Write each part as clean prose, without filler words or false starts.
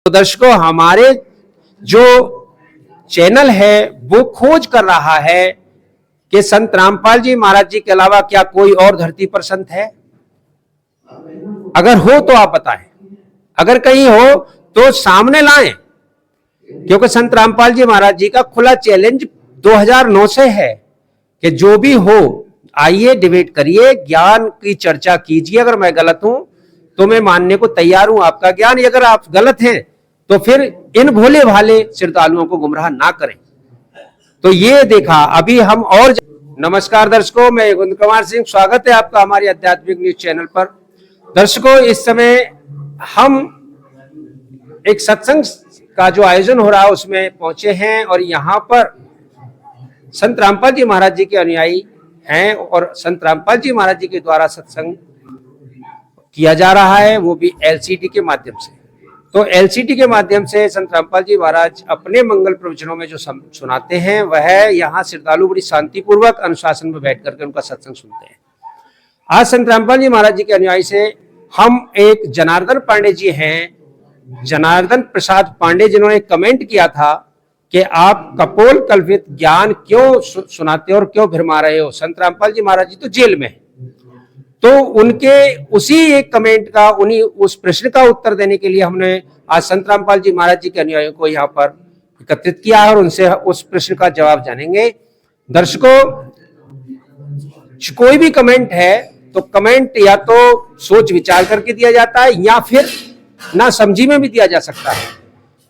तो दर्शकों, हमारे जो चैनल है वो खोज कर रहा है कि संत रामपाल जी महाराज जी के अलावा क्या कोई और धरती पर संत है। अगर हो तो आप बताएं, अगर कहीं हो तो सामने लाएं, क्योंकि संत रामपाल जी महाराज जी का खुला चैलेंज 2009 से है कि जो भी हो आइए डिबेट करिए, ज्ञान की चर्चा कीजिए। अगर मैं गलत हूं तो मैं मानने को तैयार हूं आपका ज्ञान, अगर आप गलत हैं तो फिर इन भोले भाले श्रद्धालुओं को गुमराह ना करें। तो ये देखा अभी हम और नमस्कार दर्शकों, मैं गुंद कुमार सिंह, स्वागत है आपका हमारी आध्यात्मिक न्यूज चैनल पर। दर्शकों, इस समय हम एक सत्संग का जो आयोजन हो रहा है उसमें पहुंचे हैं और यहाँ पर संत रामपाल जी महाराज जी के अनुयायी हैं और संत रामपाल जी महाराज जी के द्वारा सत्संग किया जा रहा है, वो भी एलसीडी के माध्यम से। तो एलसीडी के माध्यम से संत रामपाल जी महाराज अपने मंगल प्रवचनों में जो सुनाते हैं वह यहाँ श्रद्धालु बड़ी शांतिपूर्वक अनुशासन में बैठ करके उनका सत्संग सुनते हैं। आज संत रामपाल जी महाराज जी के अनुयायी से हम एक जनार्दन पांडे जी हैं, जनार्दन प्रसाद पांडे, जिन्होंने कमेंट किया था कि आप कपोल कल्पित ज्ञान क्यों सुनाते हो और क्यों भरमा रहे हो, संत रामपाल जी महाराज जी तो जेल में है। तो उनके उसी एक कमेंट का, उन्हीं उस प्रश्न का उत्तर देने के लिए हमने आज संत रामपाल जी महाराज जी के अनुयायियों को यहाँ पर एकत्रित किया है और उनसे उस प्रश्न का जवाब जानेंगे। दर्शकों, कोई भी कमेंट है तो कमेंट या तो सोच विचार करके दिया जाता है या फिर ना समझी में भी दिया जा सकता है,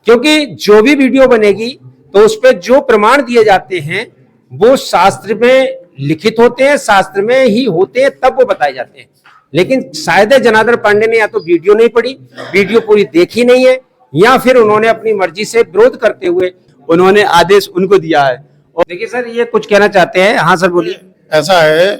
क्योंकि जो भी वीडियो बनेगी तो उस पर जो प्रमाण दिए जाते हैं वो शास्त्र में लिखित होते हैं, शास्त्र में ही होते हैं, तब वो बताए जाते हैं। लेकिन शायद जनार्दन पांडे ने या तो वीडियो नहीं पढ़ी, वीडियो पूरी देखी नहीं है, या फिर उन्होंने अपनी मर्जी से विरोध करते हुए उन्होंने आदेश उनको दिया है। और देखिए सर, ये कुछ कहना चाहते हैं। हाँ सर बोलिए। ऐसा है,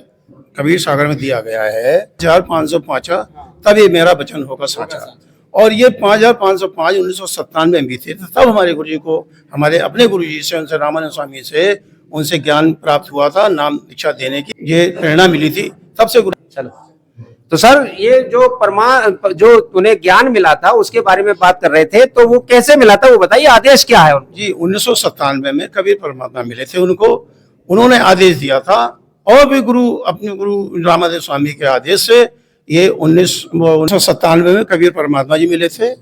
कबीर सागर में दिया गया है 4505 तब ये मेरा वचन होगा साचा, और ये 5505 1997 में भी थे। तब हमारे गुरु जी को, हमारे अपने गुरु जी से, उनसे रामानंद स्वामी से, उनसे ज्ञान प्राप्त हुआ था, नाम दीक्षा देने की ये प्रेरणा मिली थी, तब से गुरु। चलो, तो सर ये जो उन्हें ज्ञान मिला था उसके बारे में बात कर रहे थे, तो वो कैसे मिला था वो बताइए, आदेश क्या है? जी 1997 में कबीर परमात्मा मिले थे उनको, उन्होंने आदेश दिया था, और भी गुरु, अपने गुरु रामादेव स्वामी के आदेश से ये 1997 में कबीर परमात्मा जी मिले थे।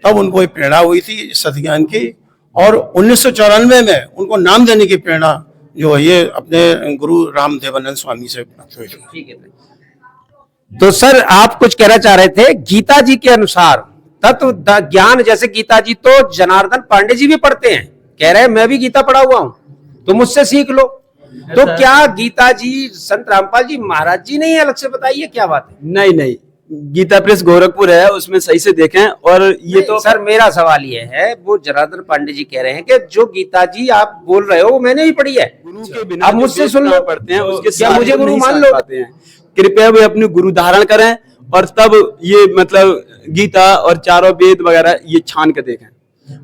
तब उनको एक प्रेरणा हुई थी सतज्ञान की, और 1994 में उनको नाम देने की प्रेरणा जो है ये अपने गुरु रामदेवानंद स्वामी से प्राप्त हुई थी। ठीक है, तो सर आप कुछ कहना चाह रहे थे। गीता जी के अनुसार तत्व ज्ञान, जैसे गीता जी तो जनार्दन पांडे जी भी पढ़ते हैं, कह रहे हैं मैं भी गीता पढ़ा हुआ हूं तो मुझसे सीख लो। तो क्या गीता जी संत रामपाल जी महाराज जी नहीं, अलग से बताइए क्या बात है? नहीं, गीता प्रेस गोरखपुर है, उसमें सही से देखें। और ये तो सर मेरा सवाल ये है, वो जनार्दन पांडे जी कह रहे हैं कि जो गीता जी आप बोल रहे हो वो मैंने भी पढ़ी है, गुरु के बिना आप मुझसे सुन लो, पढ़ते हैं उसके क्या मुझे गुरु मान लो? कृपया वे अपने गुरु धारण करें और तब ये मतलब गीता और चारों वेद वगैरह ये छान के देखें।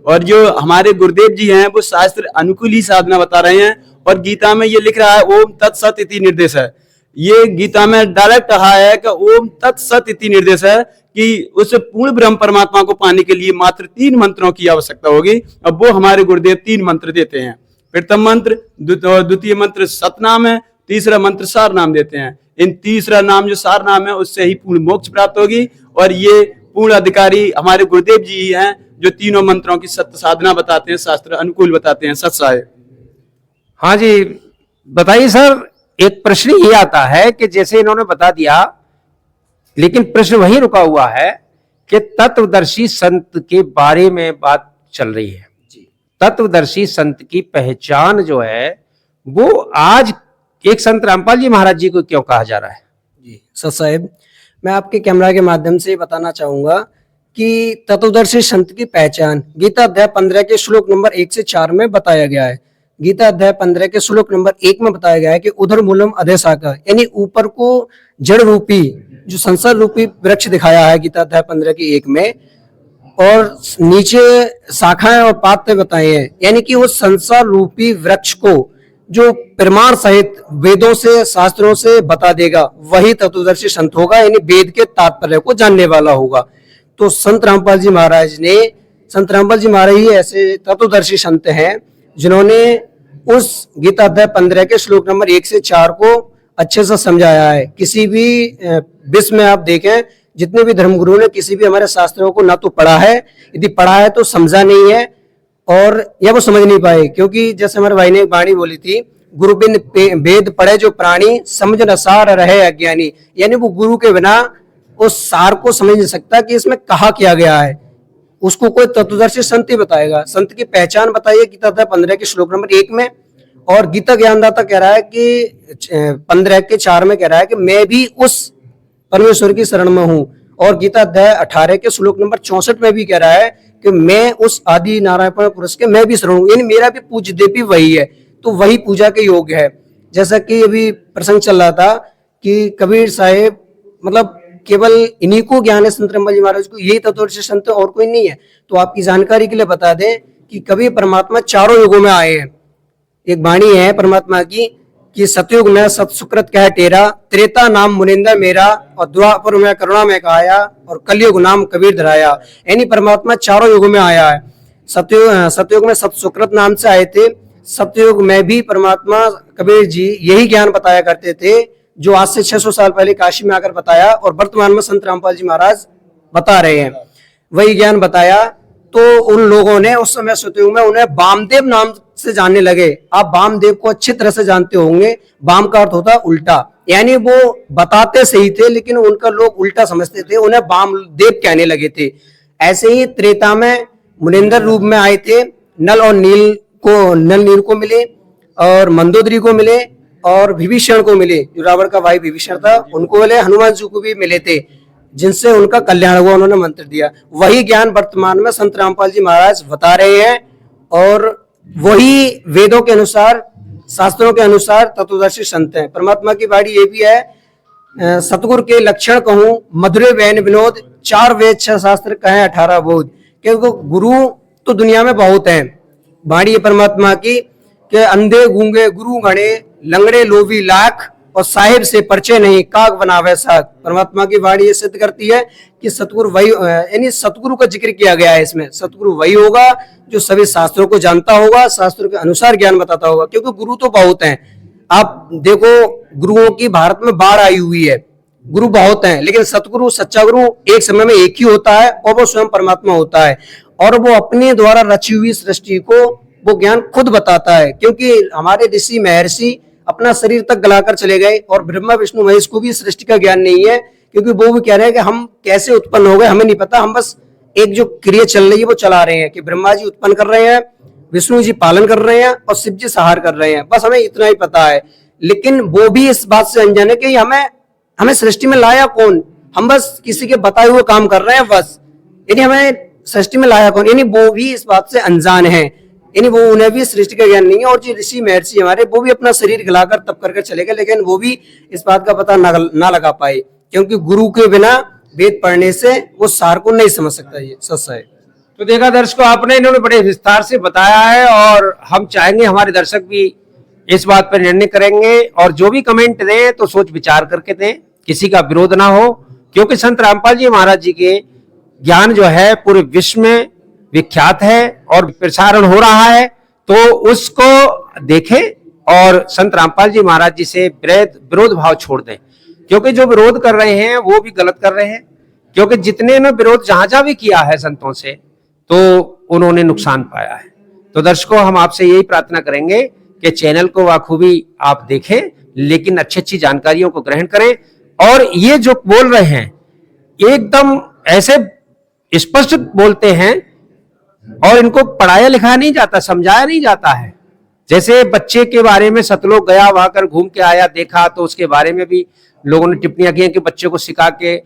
और जो हमारे गुरुदेव जी हैं वो शास्त्र अनुकूल ही साधना बता रहे हैं, और गीता में ये लिख रहा है ओम तत्सत इति निर्देश है। ये गीता में डायरेक्ट कहा है कि ओम तत्सत इति निर्देश है कि उस पूर्ण ब्रह्म परमात्मा को पाने के लिए मात्र 3 मंत्रों की आवश्यकता होगी। अब वो हमारे गुरुदेव 3 मंत्र देते हैं। प्रथम मंत्र, द्वितीय मंत्र सतनाम है, तीसरा मंत्र सार नाम देते हैं। इन तीसरा नाम जो सार नाम है उससे ही पूर्ण मोक्ष प्राप्त होगी, और ये पूर्ण अधिकारी हमारे गुरुदेव जी हैं जो तीनों मंत्रों की सत्य साधना बताते हैं, शास्त्र अनुकूल बताते हैं। सत्साय। हाँ जी बताइए सर। एक प्रश्न ये आता है कि जैसे इन्होंने बता दिया, लेकिन प्रश्न वही रुका हुआ है कि तत्वदर्शी संत के बारे में बात चल रही है। तत्वदर्शी संत की पहचान जो है वो आज एक संत रामपाल जी महाराज जी को क्यों कहा जा रहा है? जी सर साहब, मैं आपके कैमरा के माध्यम से बताना चाहूंगा कि तत्वदर्शी संत की पहचान गीता अध्याय 15 के श्लोक नंबर 1 से 4 में बताया गया है। गीता अध्याय 15 के श्लोक नंबर 1 में बताया गया है कि उधर मूलम अधे शाखा, यानी ऊपर को जड़ रूपी जो संसार रूपी वृक्ष दिखाया है गीता अध्याय 15 के 1 में, और नीचे शाखाएं और पाते बताए हैं, यानी कि उस संसार रूपी वृक्ष को जो प्रमाण सहित वेदों से शास्त्रों से बता देगा वही तत्वदर्शी संत होगा, यानी वेद के तात्पर्य को जानने वाला होगा। तो संत रामपाल जी महाराज ने संत रामपाल जी महाराज ही ऐसे तत्वदर्शी संत हैं जिन्होंने उस गीता अध्याय 15 के श्लोक नंबर 1 से 4 को अच्छे से समझाया है। किसी भी विश्व में आप देखें, जितने भी धर्मगुरु ने किसी भी हमारे शास्त्रों को ना तो पढ़ा है, यदि पढ़ा है तो समझा नहीं है, और या वो समझ नहीं पाए। क्योंकि जैसे हमारे भाई ने एक वाणी बोली थी, गुरु बिन वेद पढ़े जो प्राणी, समझ न सार रहे अज्ञानी। यानी वो गुरु के बिना उस सार को समझ नहीं सकता कि इसमें कहा क्या गया है, उसको कोई तत्वदर्शी संत ही बताएगा। संत की पहचान बताइए गीता अध्याय 15 के श्लोक नंबर 1 में, और गीता ज्ञानदाता कह रहा है कि 15 के 4 में कह रहा है कि मैं भी उस परमेश्वर की शरण में हूं, और गीता अध्याय 18 के श्लोक नंबर 64 में भी कह रहा है कि मैं उस आदि नारायण पुरुष के मैं भी शरण हूं, यानी मेरा भी पूज्य देव भी वही है, तो वही पूजा के योग्य है। जैसा कि अभी प्रसंग चल रहा था कि कबीर साहेब मतलब केवल इन्हीं को ज्ञान है, संत रामपाल जी महाराज को, यही तत्वदर्शी संत और कोई नहीं है। तो आपकी जानकारी के लिए बता दें कि कबीर परमात्मा चारों युगों में आए हैं। एक वाणी है परमात्मा की कि सतयुग में सत सुकृत कह टेरा, त्रेता नाम मुनिंदर मेरा, और द्वापर में करुणा में कहाया, और कलयुग नाम कबीर धराया। यानी परमात्मा चारों युगों में आया है। सतयुग में सत सुकृत नाम से आए थे। सतयुग में भी परमात्मा कबीर जी यही ज्ञान बताया करते थे जो आज से 600 साल पहले काशी में आकर बताया, और वर्तमान में संत रामपाल जी महाराज बता रहे हैं, वही ज्ञान बताया। तो उन लोगों ने उस समय सतयुग में उन्हें वामदेव नाम से जानने लगे। आप वामदेव को अच्छी तरह से जानते होंगे। वाम का अर्थ होता है उल्टा, यानी वो बताते सही थे लेकिन उनका लोग उल्टा समझते थे, उन्हें वामदेव कहने लगे थे। ऐसे ही त्रेता में मुनिंदर रूप में आए थे, नल नील को मिले, और मंदोदरी को मिले, और विभीषण को मिले, जो रावण का भाई विभीषण था उनको मिले, हनुमान जी को भी मिले थे, जिनसे उनका कल्याण हुआ, उन्होंने मंत्र दिया। वही ज्ञान वर्तमान में संत रामपाल जी महाराज बता रहे हैं, और वही वेदों के अनुसार, शास्त्रों के अनुसार तत्वदर्शी संत हैं। परमात्मा की वाणी ये भी है, सतगुरु के लक्षण कहूं मधुरे वैन विनोद, 4 वेद 6 शास्त्र कहें 18 बोध। क्योंकि गुरु तो दुनिया में बहुत हैं। वाणी है परमात्मा की कि अंधे गूंगे गुरु गणे, लंगड़े लोभी लाख, और साहिब से परचे नहीं काग बनावे साख। परमात्मा की वाणी ये सिद्ध करती है कि सतगुरु वही, यानी सतगुरु का जिक्र किया गया है इसमें। सतगुरु वही होगा जो सभी शास्त्रों को जानता होगा, शास्त्रों के अनुसार ज्ञान बताता होगा। क्योंकि गुरु तो बहुत हैं। आप देखो, गुरुओं की भारत में बाढ़ आई हुई है, गुरु बहुत हैं, लेकिन सतगुरु, सच्चा गुरु एक समय में एक ही होता है, और वो स्वयं परमात्मा होता है, और वो अपने द्वारा रची हुई सृष्टि को वो ज्ञान खुद बताता है। क्योंकि हमारे ऋषि महर्षि अपना शरीर तक गलाकर चले गए, और ब्रह्मा विष्णु महेश को भी सृष्टि का ज्ञान नहीं है, क्योंकि वो भी कह रहे हैं कि हम कैसे उत्पन्न हो गए हमें नहीं पता, हम बस एक जो क्रिया चल रही है वो चला रहे हैं कि ब्रह्मा जी उत्पन्न कर रहे हैं, विष्णु जी पालन कर रहे हैं, और शिव जी संहार कर रहे हैं, बस हमें इतना ही पता है। लेकिन वो भी इस बात से अनजान है कि हमें सृष्टि में लाया कौन, हम बस किसी के बताए हुए काम कर रहे हैं बस, यानी हमें सृष्टि में लाया कौन, यानी वो भी इस बात से अनजान है, यानी वो उन्हें भी सृष्टि का ज्ञान नहीं है। और जो ऋषि महर्षि हमारे, वो भी अपना शरीर गलाकर तप करके चले गए, लेकिन वो भी इस बात का पता ना लगा पाए, क्योंकि गुरु के बिना वेद पढ़ने से वो सार को नहीं समझ सकता। ये सच है। तो देखा दर्शकों, आपने इन्होंने बड़े विस्तार से बताया है, और हम चाहेंगे हमारे दर्शक भी इस बात पर निर्णय करेंगे, और जो भी कमेंट दें तो सोच विचार करके दें, किसी का विरोध ना हो। क्योंकि संत रामपाल जी महाराज जी के ज्ञान जो है पूरे विश्व में विख्यात है, और प्रसारण हो रहा है, तो उसको देखें और संत रामपाल जी महाराज जी से विरोध भाव छोड़ दें। क्योंकि जो विरोध कर रहे हैं वो भी गलत कर रहे हैं, क्योंकि जितने ने विरोध जहां भी किया है संतों से, तो उन्होंने नुकसान पाया है। तो दर्शकों, हम आपसे यही प्रार्थना करेंगे कि चैनल को बखूबी आप देखें, लेकिन अच्छी अच्छी जानकारियों को ग्रहण करें, और ये जो बोल रहे हैं एकदम ऐसे स्पष्ट बोलते हैं, और इनको पढ़ाया लिखाया नहीं जाता, समझाया नहीं जाता है। जैसे बच्चे के बारे में सतलोक गया, वहां कर घूम के आया, देखा, तो उसके बारे में भी लोगों ने टिप्पणियां की कि बच्चे को सिखा के,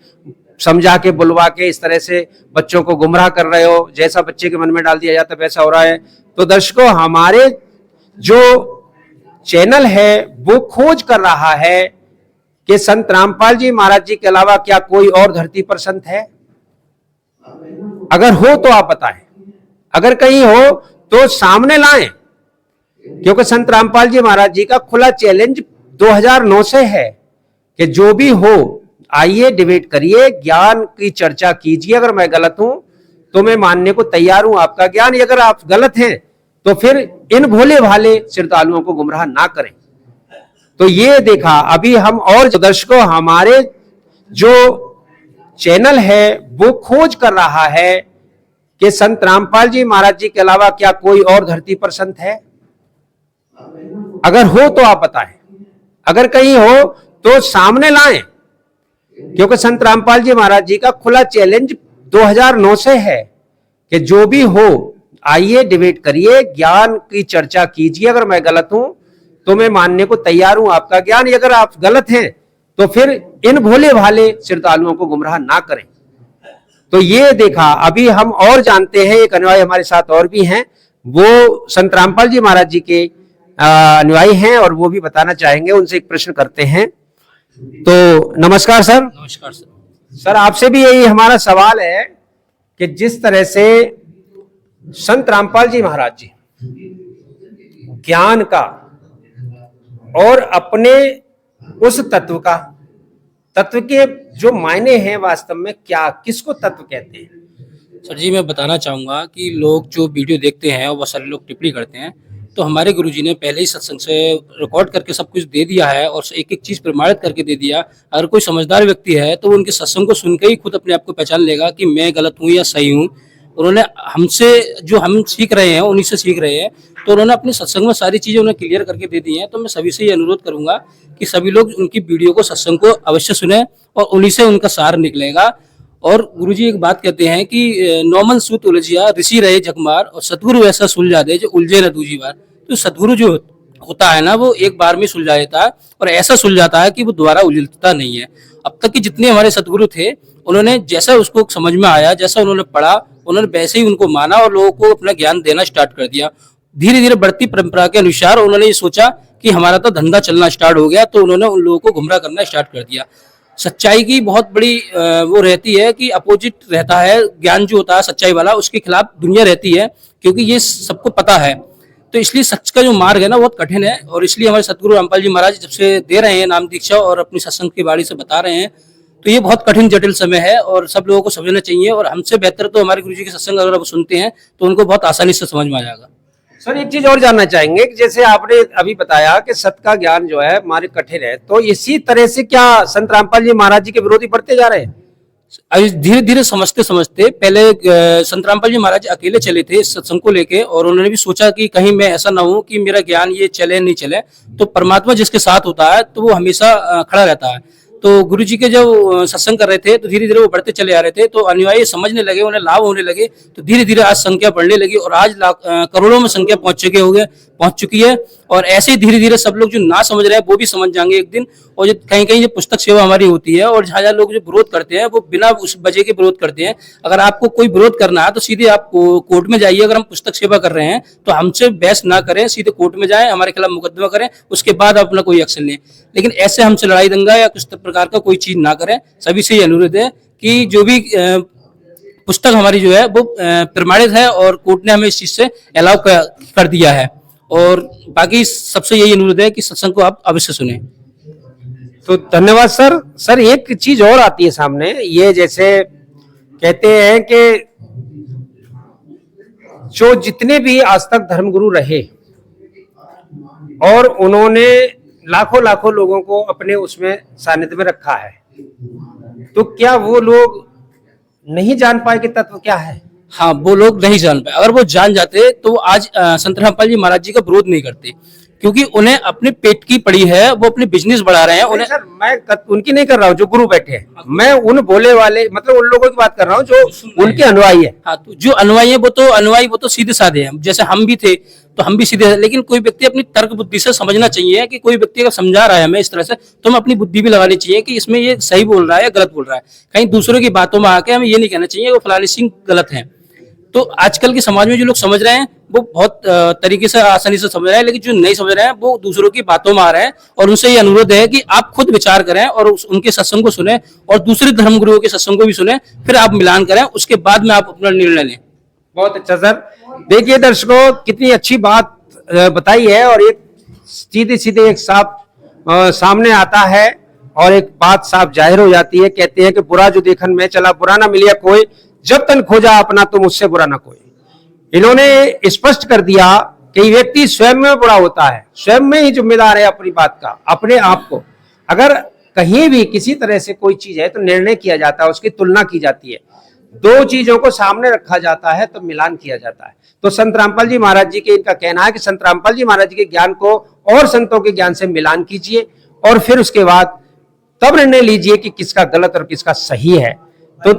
समझा के, बुलवा के इस तरह से बच्चों को गुमराह कर रहे हो, जैसा बच्चे के मन में डाल दिया जाता वैसा हो रहा है। तो दर्शकों, हमारे जो चैनल है वो खोज कर रहा है कि संत रामपाल जी महाराज जी के अलावा क्या कोई और धरती पर संत है? अगर हो तो आप बताएं, अगर कहीं हो तो सामने लाएं। क्योंकि संत रामपाल जी महाराज जी का खुला चैलेंज 2009 से है कि जो भी हो आइए डिबेट करिए, ज्ञान की चर्चा कीजिए। अगर मैं गलत हूं तो मैं मानने को तैयार हूं आपका ज्ञान। अगर आप गलत हैं तो फिर इन भोले भाले श्रद्धालुओं को गुमराह ना करें। तो ये देखा अभी हम, और दर्शकों हमारे जो चैनल है वो खोज कर रहा है कि संत रामपाल जी महाराज जी के अलावा क्या कोई और धरती पर संत है। अगर हो तो आप बताएं, अगर कहीं हो तो सामने लाएं, क्योंकि संत रामपाल जी महाराज जी का खुला चैलेंज 2009 से है कि जो भी हो आइए डिबेट करिए, ज्ञान की चर्चा कीजिए। अगर मैं गलत हूं तो मैं मानने को तैयार हूं आपका ज्ञान। अगर आप गलत हैं तो फिर इन भोले भाले श्रद्धालुओं को गुमराह ना करें। तो ये देखा अभी हम और जानते हैं, एक अनुयायी हमारे साथ और भी हैं, वो संत रामपाल जी महाराज जी के अनुयायी हैं और वो भी बताना चाहेंगे। उनसे एक प्रश्न करते हैं। तो नमस्कार सर। नमस्कार सर। सर आपसे भी यही हमारा सवाल है कि जिस तरह से संत रामपाल जी महाराज जी ज्ञान का और अपने उस तत्व के जो मायने हैं वास्तव में क्या, किसको तत्व कहते हैं? सर जी मैं बताना चाहूँगा कि लोग जो वीडियो देखते हैं और बहुत सारे लोग टिप्पणी करते हैं, तो हमारे गुरुजी ने पहले ही सत्संग से रिकॉर्ड करके सब कुछ दे दिया है और एक एक चीज़ प्रमाणित करके दे दिया। अगर कोई समझदार व्यक्ति है तो वो उनके सत्संग को सुन के ही खुद अपने आप को पहचान लेगा कि मैं गलत हूँ या सही हूँ। उन्होंने हमसे जो हम सीख रहे हैं उन्हीं से सीख रहे हैं, तो उन्होंने अपने सत्संग में सारी चीज़ें उन्हें क्लियर करके दे दी हैं। तो मैं सभी से ये अनुरोध करूंगा कि सभी लोग उनकी वीडियो को, सत्संग को अवश्य सुने और उन्हीं से उनका सार निकलेगा। और गुरुजी एक बात कहते हैं कि नौमन सूत उलझिया ऋषि रहे जगमार, और सतगुरु ऐसा सुलझा दे जो उलझे न दूजी बार। तो सतगुरु जो होता है ना, वो एक बार में सुलझा देता है और ऐसा सुलझाता है कि वो दोबारा उलझता नहीं है। अब तक के जितने हमारे सतगुरु थे, उन्होंने जैसा उसको समझ में आया, जैसा उन्होंने पढ़ा, उन्होंने वैसे ही उनको माना और लोगों को अपना ज्ञान देना स्टार्ट कर दिया। धीरे धीरे बढ़ती परंपरा के अनुसार उन्होंने ये सोचा कि हमारा तो धंधा चलना स्टार्ट हो गया, तो उन्होंने उन लोगों को गुमराह करना स्टार्ट कर दिया। सच्चाई की बहुत बड़ी वो रहती है कि अपोजिट रहता है, ज्ञान जो होता है सच्चाई वाला, उसके खिलाफ दुनिया रहती है, क्योंकि ये सबको पता है। तो इसलिए सच का जो मार्ग है ना बहुत कठिन है, और इसलिए हमारे सतगुरु रामपाल जी महाराज जब से दे रहे हैं नाम दीक्षा और अपनी सत्संग की बाड़ी से बता रहे हैं, तो ये बहुत कठिन जटिल समय है और सब लोगों को समझना चाहिए। और हमसे बेहतर तो हमारे गुरुजी के सत्संग अगर वो सुनते हैं तो उनको बहुत आसानी से समझ में आ जाएगा। सर एक चीज और जानना चाहेंगे कि जैसे आपने अभी बताया कि सत्य का ज्ञान जो है हमारे कठिन है, तो इसी तरह से क्या संत रामपाल जी महाराज जी के विरोधी बढ़ते जा रहे हैं? धीरे धीरे समझते समझते, पहले संत रामपाल जी महाराज अकेले चले थे इस सत्संग को लेके, और उन्होंने भी सोचा कि कहीं मैं ऐसा ना हूं कि मेरा ज्ञान ये चले नहीं चले। तो परमात्मा जिसके साथ होता है तो वो हमेशा खड़ा रहता है। तो गुरुजी के जब सत्संग कर रहे थे तो धीरे धीरे वो बढ़ते चले आ रहे थे, तो अनुयायी समझने लगे, उन्हें लाभ होने लगे। तो धीरे धीरे आज संख्या बढ़ने लगी और आज करोड़ों में संख्या पहुंच चुकी है। और ऐसे ही धीरे धीरे सब लोग जो ना समझ रहे हैं वो भी समझ जाएंगे एक दिन। और जो कहीं कहीं जो पुस्तक सेवा हमारी होती है, और जहाँ लोग जो विरोध करते हैं वो बिना उस वजह के विरोध करते हैं। अगर आपको कोई विरोध करना है तो सीधे आप कोर्ट में जाइए। अगर हम पुस्तक सेवा कर रहे हैं तो हमसे बहस ना करें, सीधे कोर्ट में जाएं, हमारे खिलाफ मुकदमा करें, उसके बाद आप अपना कोई एक्शन लें। लेकिन ऐसे हमसे लड़ाई दंगा या कुछ प्रकार का कोई चीज ना करें। सभी से ये अनुरोध है कि जो भी पुस्तक हमारी जो है वो प्रमाणित है और कोर्ट ने हमें इस चीज से अलाउ कर दिया है। और बाकी सबसे यही अनुरोध है कि सत्संग को आप अवश्य सुने। तो धन्यवाद सर। सर एक चीज और आती है सामने, ये जैसे कहते हैं कि जो जितने भी आज तक धर्मगुरु रहे और उन्होंने लाखों लाखों लोगों को अपने उसमें सानिध्य में रखा है, तो क्या वो लोग नहीं जान पाए कि तत्व क्या है? हाँ, वो लोग नहीं जान पाए। अगर वो जान जाते तो आज संत रामपाल जी महाराज जी का विरोध नहीं करते, क्योंकि उन्हें अपने पेट की पड़ी है, वो अपने बिजनेस बढ़ा रहे हैं। उन्हें सर मैं उनकी नहीं कर रहा हूँ जो गुरु बैठे हैं, मैं उन भोले वाले मतलब उन लोगों की बात कर रहा हूँ जो उनके अनुयायी है। हाँ, तो जो अनुयायी है वो तो सीधे साधे हैं। जैसे हम भी थे तो हम भी सीधे हैं, लेकिन कोई व्यक्ति अपनी तर्क बुद्धि से समझना चाहिए कि कोई व्यक्ति अगर समझा रहा है हमें इस तरह से, तो हमें अपनी बुद्धि भी लगानी चाहिए कि इसमें ये सही बोल रहा है या गलत बोल रहा है। कहीं दूसरों की बातों में आके हमें ये नहीं कहना चाहिए वो फलानी सिंह गलत है। तो आजकल के समाज में जो लोग समझ रहे हैं वो बहुत तरीके से आसानी से समझ रहे हैं, लेकिन जो नहीं समझ रहे हैं वो दूसरों की बातों में आ रहे हैं। और उनसे ये अनुरोध है कि आप खुद विचार करें और उनके सत्संग को सुने और दूसरे धर्मगुरुओं के सत्संग को भी सुने, फिर आप मिलान करें, उसके बाद में आप अपना निर्णय लें। बहुत अच्छा सर। देखिए दर्शकों, कितनी अच्छी बात बताई है और एक सीधे सीधे एक साफ सामने आता है और एक बात साफ जाहिर हो जाती है। कहते हैं कि बुरा जो देखन में चला बुरा ना मिलिया कोई, जब तन खोजा अपना तो मुझसे बुरा ना कोई। इन्होंने स्पष्ट कर दिया कि व्यक्ति स्वयं में बुरा होता है, स्वयं में ही जिम्मेदार है अपनी बात का, अपने आप को। अगर कहीं भी किसी तरह से कोई चीज है तो निर्णय किया जाता है, उसकी तुलना की जाती है, दो चीजों को सामने रखा जाता है तो मिलान किया जाता है। तो संत रामपाल जी महाराज जी के इनका कहना है कि संत रामपाल जी महाराज जी के ज्ञान को और संतों के ज्ञान से मिलान कीजिए और फिर उसके बाद तब निर्णय लीजिए कि किसका गलत और किसका सही है। तो